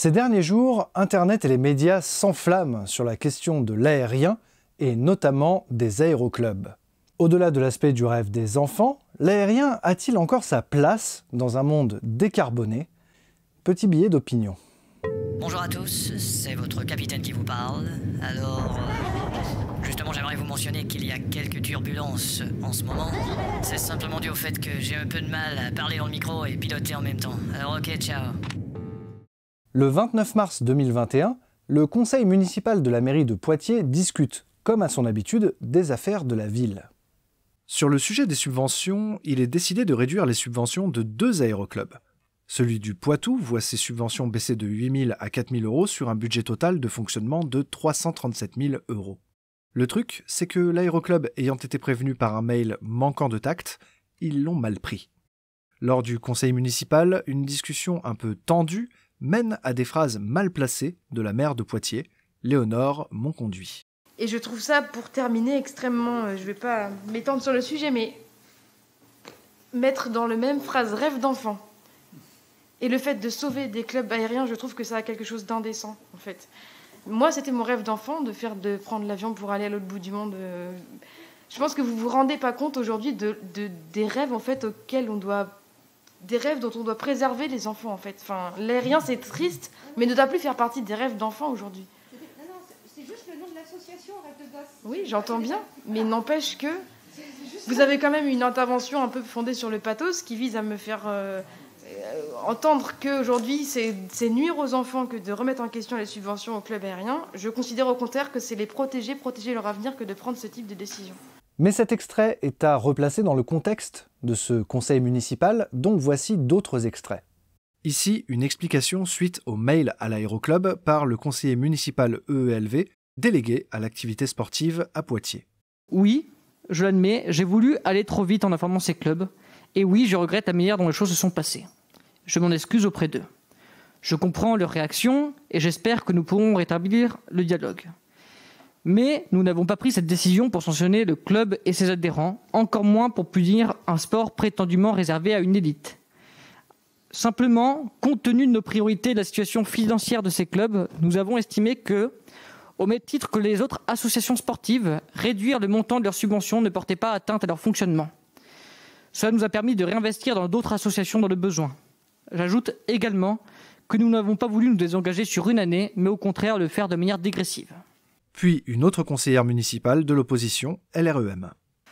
Ces derniers jours, Internet et les médias s'enflamment sur la question de l'aérien et notamment des aéroclubs. Au-delà de l'aspect du rêve des enfants, l'aérien a-t-il encore sa place dans un monde décarboné? Petit billet d'opinion. Bonjour à tous, c'est votre capitaine qui vous parle. Alors, justement, j'aimerais vous mentionner qu'il y a quelques turbulences en ce moment. C'est simplement dû au fait que j'ai un peu de mal à parler dans le micro et piloter en même temps. Alors ok, ciao. Le 29 mars 2021, le conseil municipal de la mairie de Poitiers discute, comme à son habitude, des affaires de la ville. Sur le sujet des subventions, il est décidé de réduire les subventions de 2 aéroclubs. Celui du Poitou voit ses subventions baisser de 8 000 à 4 000 euros sur un budget total de fonctionnement de 337 000 euros. Le truc, c'est que l'aéroclub ayant été prévenu par un mail manquant de tact, ils l'ont mal pris. Lors du conseil municipal, une discussion un peu tendue mène à des phrases mal placées de la maire de Poitiers, Léonore Monconduit. Et je trouve ça, pour terminer, extrêmement... je ne vais pas m'étendre sur le sujet, mais mettre dans la même phrase « rêve d'enfant » et le fait de sauver des clubs aériens, je trouve que ça a quelque chose d'indécent, en fait. Moi, c'était mon rêve d'enfant, de prendre l'avion pour aller à l'autre bout du monde. Je pense que vous ne vous rendez pas compte aujourd'hui des rêves, en fait, des rêves dont on doit préserver les enfants, en fait. Enfin, l'aérien, c'est triste, mais ne doit plus faire partie des rêves d'enfants aujourd'hui. Non, c'est juste le nom de l'association, Rêve de gosse. Oui, j'entends bien, mais n'empêche que vous avez quand même une intervention un peu fondée sur le pathos qui vise à me faire entendre qu'aujourd'hui, c'est nuire aux enfants que de remettre en question les subventions aux clubs aériens. Je considère au contraire que c'est les protéger leur avenir que de prendre ce type de décision. Mais cet extrait est à replacer dans le contexte de ce conseil municipal, donc voici d'autres extraits. Ici, une explication suite au mail à l'aéroclub par le conseiller municipal EELV, délégué à l'activité sportive à Poitiers. Oui, je l'admets, j'ai voulu aller trop vite en informant ces clubs, et oui, je regrette la manière dont les choses se sont passées. Je m'en excuse auprès d'eux. Je comprends leurs réactions, et j'espère que nous pourrons rétablir le dialogue. Mais nous n'avons pas pris cette décision pour sanctionner le club et ses adhérents, encore moins pour punir un sport prétendument réservé à une élite. Simplement, compte tenu de nos priorités et de la situation financière de ces clubs, nous avons estimé que, au même titre que les autres associations sportives, réduire le montant de leurs subventions ne portait pas atteinte à leur fonctionnement. Cela nous a permis de réinvestir dans d'autres associations dans le besoin. J'ajoute également que nous n'avons pas voulu nous désengager sur une année, mais au contraire le faire de manière dégressive. Puis une autre conseillère municipale de l'opposition, LREM.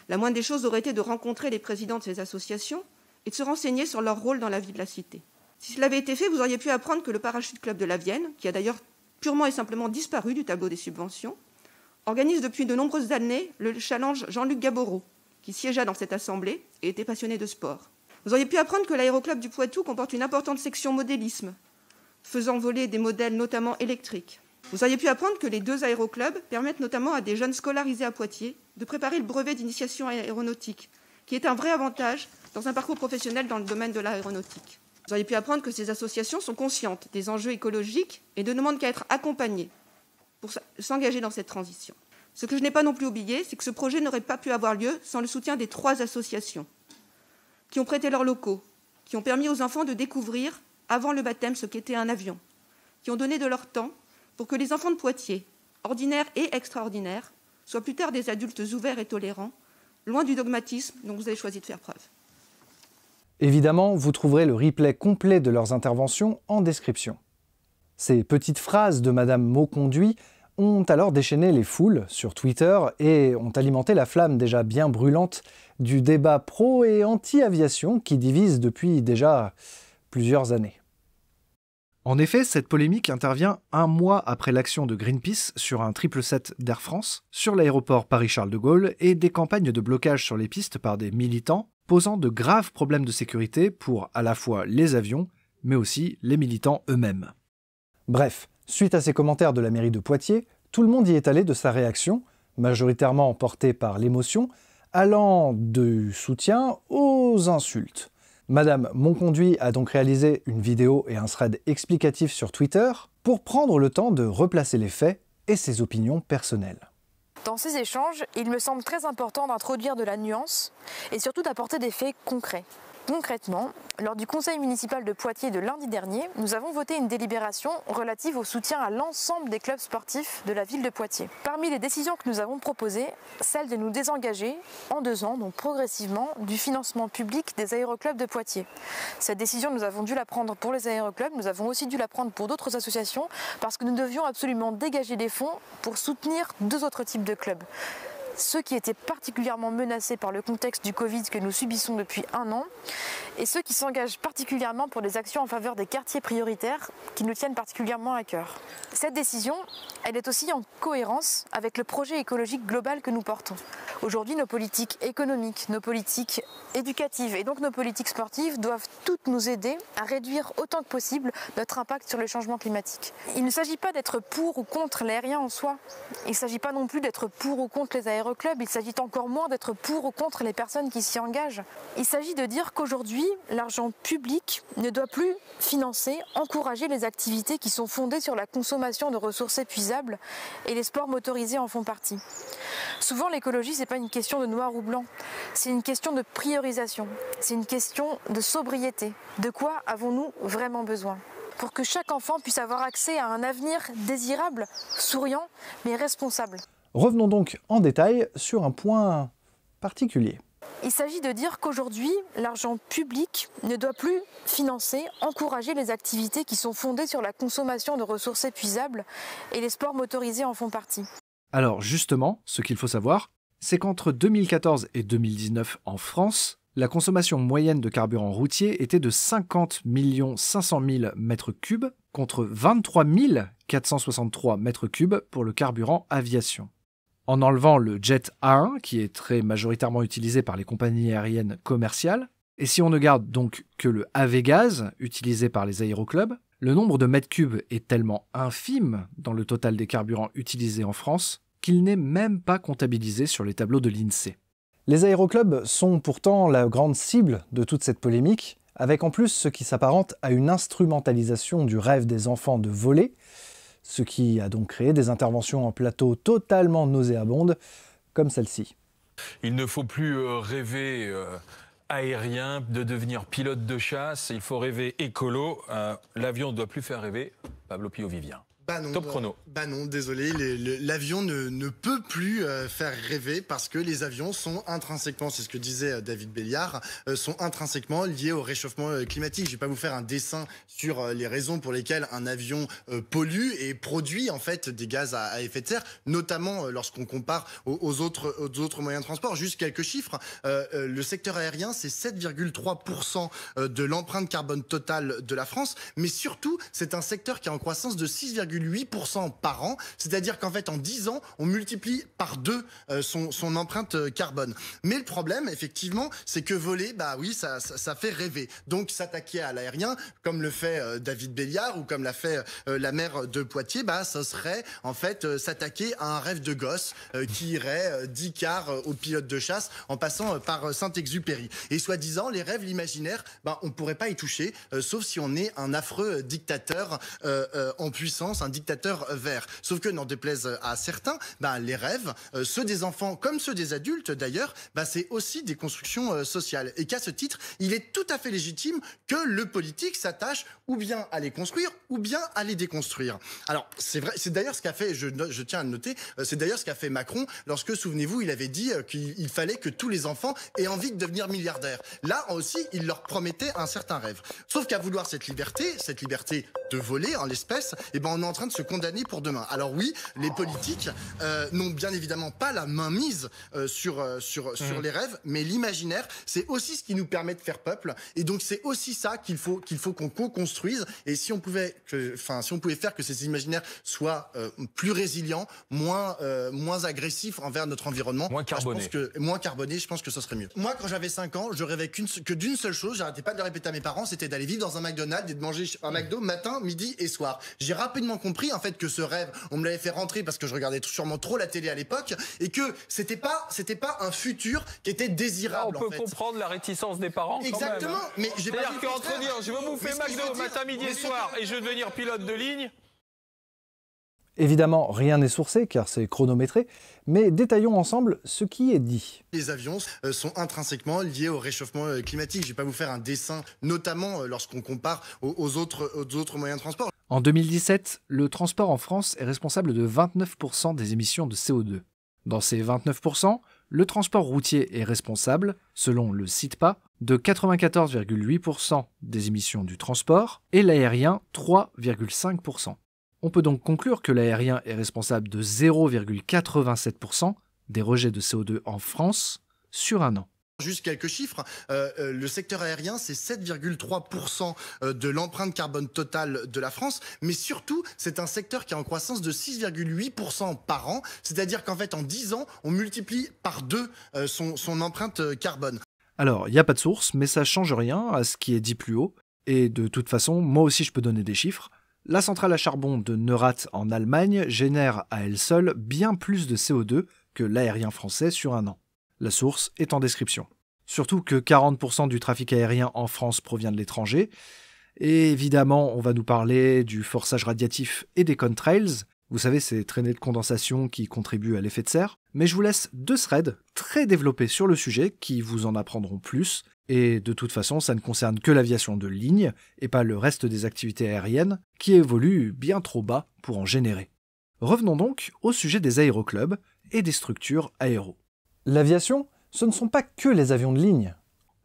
La moindre des choses aurait été de rencontrer les présidents de ces associations et de se renseigner sur leur rôle dans la vie de la cité. Si cela avait été fait, vous auriez pu apprendre que le Parachute Club de la Vienne, qui a d'ailleurs purement et simplement disparu du tableau des subventions, organise depuis de nombreuses années le challenge Jean-Luc Gaboreau, qui siégea dans cette assemblée et était passionné de sport. Vous auriez pu apprendre que l'aéroclub du Poitou comporte une importante section modélisme, faisant voler des modèles notamment électriques. Vous auriez pu apprendre que les 2 aéroclubs permettent notamment à des jeunes scolarisés à Poitiers de préparer le brevet d'initiation aéronautique, qui est un vrai avantage dans un parcours professionnel dans le domaine de l'aéronautique. Vous auriez pu apprendre que ces associations sont conscientes des enjeux écologiques et ne demandent qu'à être accompagnées pour s'engager dans cette transition. Ce que je n'ai pas non plus oublié, c'est que ce projet n'aurait pas pu avoir lieu sans le soutien des 3 associations qui ont prêté leurs locaux, qui ont permis aux enfants de découvrir, avant le baptême, ce qu'était un avion, qui ont donné de leur temps pour que les enfants de Poitiers, ordinaires et extraordinaires, soient plus tard des adultes ouverts et tolérants, loin du dogmatisme dont vous avez choisi de faire preuve. Évidemment, vous trouverez le replay complet de leurs interventions en description. Ces petites phrases de Madame Monconduit ont alors déchaîné les foules sur Twitter et ont alimenté la flamme déjà bien brûlante du débat pro- et anti-aviation qui divise depuis déjà plusieurs années. En effet, cette polémique intervient un mois après l'action de Greenpeace sur un 777 d'Air France, sur l'aéroport Paris-Charles de Gaulle et des campagnes de blocage sur les pistes par des militants, posant de graves problèmes de sécurité pour à la fois les avions, mais aussi les militants eux-mêmes. Bref, suite à ces commentaires de la mairie de Poitiers, tout le monde y est allé de sa réaction, majoritairement portée par l'émotion, allant du soutien aux insultes. Madame Monconduit a donc réalisé une vidéo et un thread explicatif sur Twitter pour prendre le temps de replacer les faits et ses opinions personnelles. Dans ces échanges, il me semble très important d'introduire de la nuance et surtout d'apporter des faits concrets. Concrètement, lors du conseil municipal de Poitiers de lundi dernier, nous avons voté une délibération relative au soutien à l'ensemble des clubs sportifs de la ville de Poitiers. Parmi les décisions que nous avons proposées, celle de nous désengager en 2 ans, donc progressivement, du financement public des aéroclubs de Poitiers. Cette décision, nous avons dû la prendre pour les aéroclubs, nous avons aussi dû la prendre pour d'autres associations, parce que nous devions absolument dégager des fonds pour soutenir 2 autres types de clubs. Ceux qui étaient particulièrement menacés par le contexte du Covid que nous subissons depuis 1 an et ceux qui s'engagent particulièrement pour des actions en faveur des quartiers prioritaires qui nous tiennent particulièrement à cœur. Cette décision, elle est aussi en cohérence avec le projet écologique global que nous portons. Aujourd'hui, nos politiques économiques, nos politiques éducatives et donc nos politiques sportives doivent toutes nous aider à réduire autant que possible notre impact sur le changement climatique. Il ne s'agit pas d'être pour ou contre l'aérien en soi. Il ne s'agit pas non plus d'être pour ou contre les aéroclubs. Il s'agit encore moins d'être pour ou contre les personnes qui s'y engagent. Il s'agit de dire qu'aujourd'hui, l'argent public ne doit plus financer, encourager les activités qui sont fondées sur la consommation de ressources épuisables et les sports motorisés en font partie. Souvent, l'écologie, c'est pas une question de noir ou blanc, c'est une question de priorisation, c'est une question de sobriété. De quoi avons-nous vraiment besoin ? Pour que chaque enfant puisse avoir accès à un avenir désirable, souriant, mais responsable. Revenons donc en détail sur un point particulier. Il s'agit de dire qu'aujourd'hui, l'argent public ne doit plus financer, encourager les activités qui sont fondées sur la consommation de ressources épuisables et les sports motorisés en font partie. Alors justement, ce qu'il faut savoir, c'est qu'entre 2014 et 2019 en France, la consommation moyenne de carburant routier était de 50 500 000 m3 contre 23 463 m3 pour le carburant aviation. En enlevant le jet A1, qui est très majoritairement utilisé par les compagnies aériennes commerciales, et si on ne garde donc que le AV-gaz utilisé par les aéroclubs, le nombre de mètres cubes est tellement infime dans le total des carburants utilisés en France qu'il n'est même pas comptabilisé sur les tableaux de l'INSEE. Les aéroclubs sont pourtant la grande cible de toute cette polémique, avec en plus ce qui s'apparente à une instrumentalisation du rêve des enfants de voler, ce qui a donc créé des interventions en plateau totalement nauséabondes, comme celle-ci. Il ne faut plus rêver aérien, de devenir pilote de chasse, il faut rêver écolo. L'avion ne doit plus faire rêver Pablo Pio-Vivien. Top chrono. Non, désolé, l'avion ne peut plus faire rêver parce que les avions sont intrinsèquement, c'est ce que disait David Béliard, sont intrinsèquement liés au réchauffement climatique. Je ne vais pas vous faire un dessin sur les raisons pour lesquelles un avion pollue et produit en fait des gaz à effet de serre, notamment lorsqu'on compare aux autres moyens de transport. Juste quelques chiffres. Le secteur aérien, c'est 7,3% de l'empreinte carbone totale de la France, mais surtout, c'est un secteur qui est en croissance de 6,8% par an, c'est-à-dire qu'en fait en 10 ans on multiplie par 2 son empreinte carbone. Mais le problème effectivement c'est que voler, bah oui ça fait rêver. Donc s'attaquer à l'aérien comme le fait David Béliard ou comme l'a fait la maire de Poitiers, bah ça serait en fait s'attaquer à un rêve de gosse qui irait 10 quarts au pilote de chasse en passant par Saint-Exupéry. Et soi-disant les rêves, l'imaginaire, bah on pourrait pas y toucher sauf si on est un affreux dictateur en puissance, un dictateur vert. Sauf que, n'en déplaise à certains, les rêves, ceux des enfants comme ceux des adultes d'ailleurs, c'est aussi des constructions sociales. Et qu'à ce titre, il est tout à fait légitime que le politique s'attache ou bien à les construire ou bien à les déconstruire. Alors, c'est vrai, c'est d'ailleurs ce qu'a fait, je tiens à le noter, c'est d'ailleurs ce qu'a fait Macron lorsque, souvenez-vous, il avait dit qu'il fallait que tous les enfants aient envie de devenir milliardaires. Là aussi, il leur promettait un certain rêve. Sauf qu'à vouloir cette liberté de voler en l'espèce, on est en train de se condamner pour demain. Alors oui, les politiques n'ont bien évidemment pas la main mise sur les rêves, mais l'imaginaire, c'est aussi ce qui nous permet de faire peuple. Et donc c'est aussi ça qu'il faut qu'on co-construise. Et si on pouvait faire que ces imaginaires soient plus résilients, moins agressifs envers notre environnement, moins carbonés, je pense que ce serait mieux. Moi, quand j'avais 5 ans, je rêvais que d'une seule chose, j'arrêtais pas de le répéter à mes parents, c'était d'aller vivre dans un McDonald's et de manger un McDo matin, midi et soir. J'ai rapidement compris en fait que ce rêve, on me l'avait fait rentrer parce que je regardais sûrement trop la télé à l'époque et que c'était pas un futur qui était désirable. Là, on peut comprendre la réticence des parents. Exactement, quand même, hein. Mais j'ai c'est-à-dire qu'entre dire je veux bouffer McDo matin, midi et soir et je veux devenir pilote de ligne. Évidemment, rien n'est sourcé car c'est chronométré, mais détaillons ensemble ce qui est dit. Les avions sont intrinsèquement liés au réchauffement climatique. Je ne vais pas vous faire un dessin, notamment lorsqu'on compare aux autres moyens de transport. En 2017, le transport en France est responsable de 29% des émissions de CO2. Dans ces 29%, le transport routier est responsable, selon le CITPA, de 94,8% des émissions du transport et l'aérien 3,5%. On peut donc conclure que l'aérien est responsable de 0,87% des rejets de CO2 en France sur un an. Juste quelques chiffres, le secteur aérien, c'est 7,3% de l'empreinte carbone totale de la France, mais surtout, c'est un secteur qui est en croissance de 6,8% par an, c'est-à-dire qu'en fait, en 10 ans, on multiplie par 2 son empreinte carbone. Alors, il n'y a pas de source, mais ça ne change rien à ce qui est dit plus haut, et de toute façon, moi aussi je peux donner des chiffres. La centrale à charbon de Neurath en Allemagne génère à elle seule bien plus de CO2 que l'aérien français sur un an. La source est en description. Surtout que 40% du trafic aérien en France provient de l'étranger. Et évidemment, on va nous parler du forçage radiatif et des contrails. Vous savez, ces traînées de condensation qui contribuent à l'effet de serre. Mais je vous laisse 2 threads très développés sur le sujet qui vous en apprendront plus. Et de toute façon, ça ne concerne que l'aviation de ligne et pas le reste des activités aériennes qui évoluent bien trop bas pour en générer. Revenons donc au sujet des aéroclubs et des structures aéro. L'aviation, ce ne sont pas que les avions de ligne.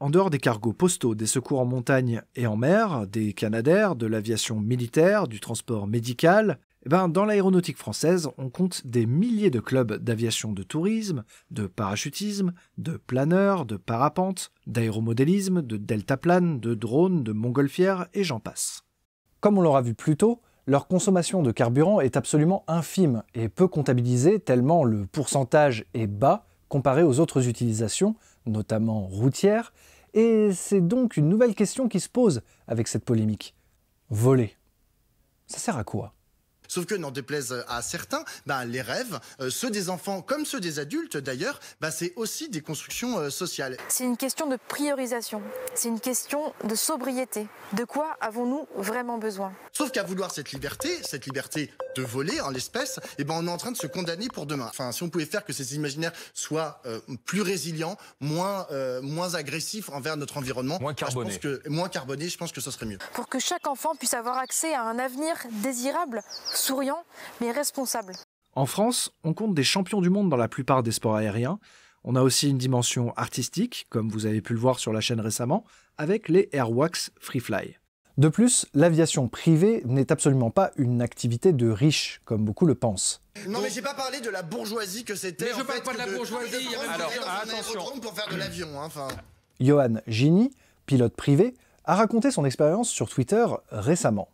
En dehors des cargos postaux, des secours en montagne et en mer, des canadaires, de l'aviation militaire, du transport médical, dans l'aéronautique française, on compte des milliers de clubs d'aviation de tourisme, de parachutisme, de planeurs, de parapente, d'aéromodélisme, de deltaplane, de drones, de montgolfières et j'en passe. Comme on l'aura vu plus tôt, leur consommation de carburant est absolument infime et peu comptabilisée tellement le pourcentage est bas comparé aux autres utilisations, notamment routières, et c'est donc une nouvelle question qui se pose avec cette polémique. Voler. Ça sert à quoi ? Sauf que, n'en déplaise à certains, les rêves, ceux des enfants comme ceux des adultes d'ailleurs, c'est aussi des constructions sociales. C'est une question de priorisation, c'est une question de sobriété. De quoi avons-nous vraiment besoin ? Sauf qu'à vouloir cette liberté de voler en l'espèce, on est en train de se condamner pour demain. Enfin, si on pouvait faire que ces imaginaires soient plus résilients, moins agressifs envers notre environnement, moins carbonés. Je pense que ce serait mieux. Pour que chaque enfant puisse avoir accès à un avenir désirable, souriant, mais responsable. En France, on compte des champions du monde dans la plupart des sports aériens. On a aussi une dimension artistique, comme vous avez pu le voir sur la chaîne récemment, avec les Airwax Freefly. De plus, l'aviation privée n'est absolument pas une activité de riches, comme beaucoup le pensent. Non, mais j'ai pas parlé de la bourgeoisie que c'était. Mais je parle pas de la bourgeoisie. Alors, attention. Pour faire de l'avion, Johan Gini, pilote privé, a raconté son expérience sur Twitter récemment.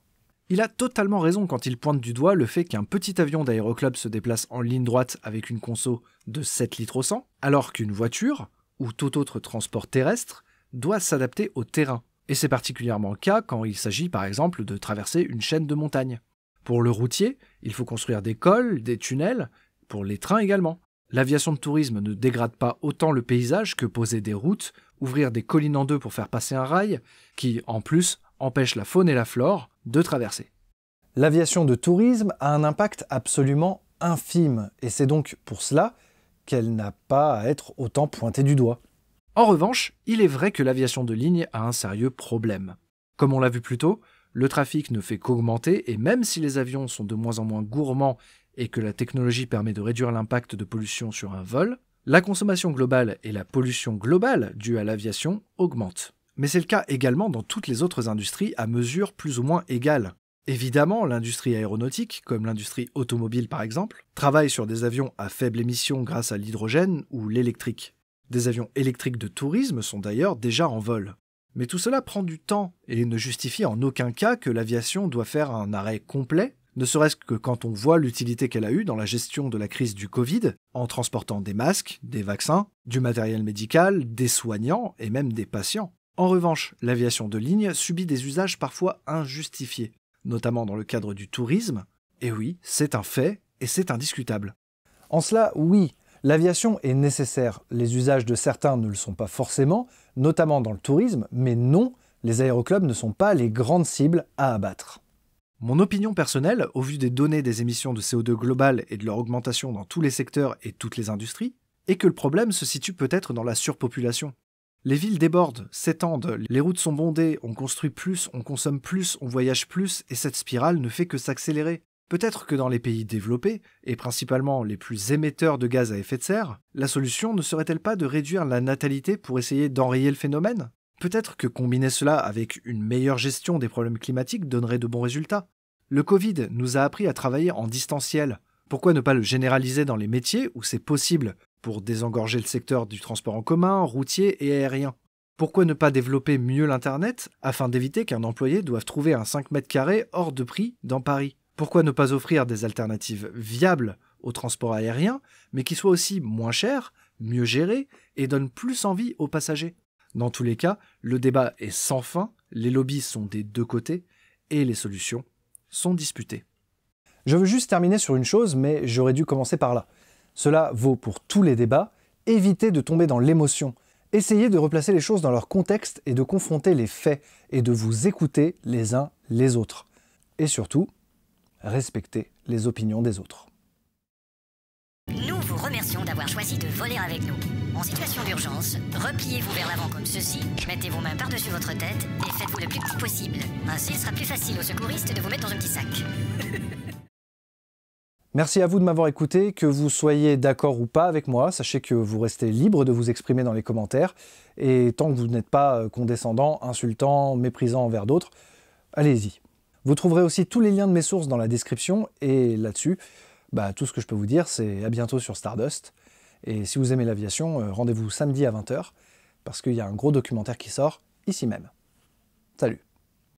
Il a totalement raison quand il pointe du doigt le fait qu'un petit avion d'aéroclub se déplace en ligne droite avec une conso de 7 litres au 100, alors qu'une voiture, ou tout autre transport terrestre, doit s'adapter au terrain. Et c'est particulièrement le cas quand il s'agit par exemple de traverser une chaîne de montagne. Pour le routier, il faut construire des cols, des tunnels, pour les trains également. L'aviation de tourisme ne dégrade pas autant le paysage que poser des routes, ouvrir des collines en deux pour faire passer un rail, qui, en plus, empêche la faune et la flore de traverser. L'aviation de tourisme a un impact absolument infime, et c'est donc pour cela qu'elle n'a pas à être autant pointée du doigt. En revanche, il est vrai que l'aviation de ligne a un sérieux problème. Comme on l'a vu plus tôt, le trafic ne fait qu'augmenter, et même si les avions sont de moins en moins gourmands et que la technologie permet de réduire l'impact de pollution sur un vol, la consommation globale et la pollution globale due à l'aviation augmentent. Mais c'est le cas également dans toutes les autres industries à mesure plus ou moins égale. Évidemment, l'industrie aéronautique, comme l'industrie automobile par exemple, travaille sur des avions à faible émission grâce à l'hydrogène ou l'électrique. Des avions électriques de tourisme sont d'ailleurs déjà en vol. Mais tout cela prend du temps et ne justifie en aucun cas que l'aviation doit faire un arrêt complet, ne serait-ce que quand on voit l'utilité qu'elle a eue dans la gestion de la crise du Covid, en transportant des masques, des vaccins, du matériel médical, des soignants et même des patients. En revanche, l'aviation de ligne subit des usages parfois injustifiés, notamment dans le cadre du tourisme. Et oui, c'est un fait et c'est indiscutable. En cela, oui, l'aviation est nécessaire. Les usages de certains ne le sont pas forcément, notamment dans le tourisme, mais non, les aéroclubs ne sont pas les grandes cibles à abattre. Mon opinion personnelle, au vu des données des émissions de CO2 globales et de leur augmentation dans tous les secteurs et toutes les industries, est que le problème se situe peut-être dans la surpopulation. Les villes débordent, s'étendent, les routes sont bondées, on construit plus, on consomme plus, on voyage plus, et cette spirale ne fait que s'accélérer. Peut-être que dans les pays développés, et principalement les plus émetteurs de gaz à effet de serre, la solution ne serait-elle pas de réduire la natalité pour essayer d'enrayer le phénomène ? Peut-être que combiner cela avec une meilleure gestion des problèmes climatiques donnerait de bons résultats. Le Covid nous a appris à travailler en distanciel. Pourquoi ne pas le généraliser dans les métiers où c'est possible pour désengorger le secteur du transport en commun, routier et aérien? Pourquoi ne pas développer mieux l'Internet afin d'éviter qu'un employé doive trouver un 5 mètres carrés hors de prix dans Paris? Pourquoi ne pas offrir des alternatives viables au transport aérien, mais qui soient aussi moins chères, mieux gérées et donnent plus envie aux passagers? Dans tous les cas, le débat est sans fin, les lobbies sont des deux côtés et les solutions sont disputées. Je veux juste terminer sur une chose, mais j'aurais dû commencer par là. Cela vaut pour tous les débats. Évitez de tomber dans l'émotion. Essayez de replacer les choses dans leur contexte et de confronter les faits et de vous écouter les uns les autres. Et surtout, respectez les opinions des autres. Nous vous remercions d'avoir choisi de voler avec nous. En situation d'urgence, repliez-vous vers l'avant comme ceci, mettez vos mains par-dessus votre tête et faites-vous le plus petit possible. Ainsi, il sera plus facile aux secouristes de vous mettre dans un petit sac. Merci à vous de m'avoir écouté, que vous soyez d'accord ou pas avec moi, sachez que vous restez libre de vous exprimer dans les commentaires, et tant que vous n'êtes pas condescendant, insultant, méprisant envers d'autres, allez-y. Vous trouverez aussi tous les liens de mes sources dans la description, et là-dessus, tout ce que je peux vous dire, c'est à bientôt sur Stardust. Et si vous aimez l'aviation, rendez-vous samedi à 20h, parce qu'il y a un gros documentaire qui sort ici même. Salut!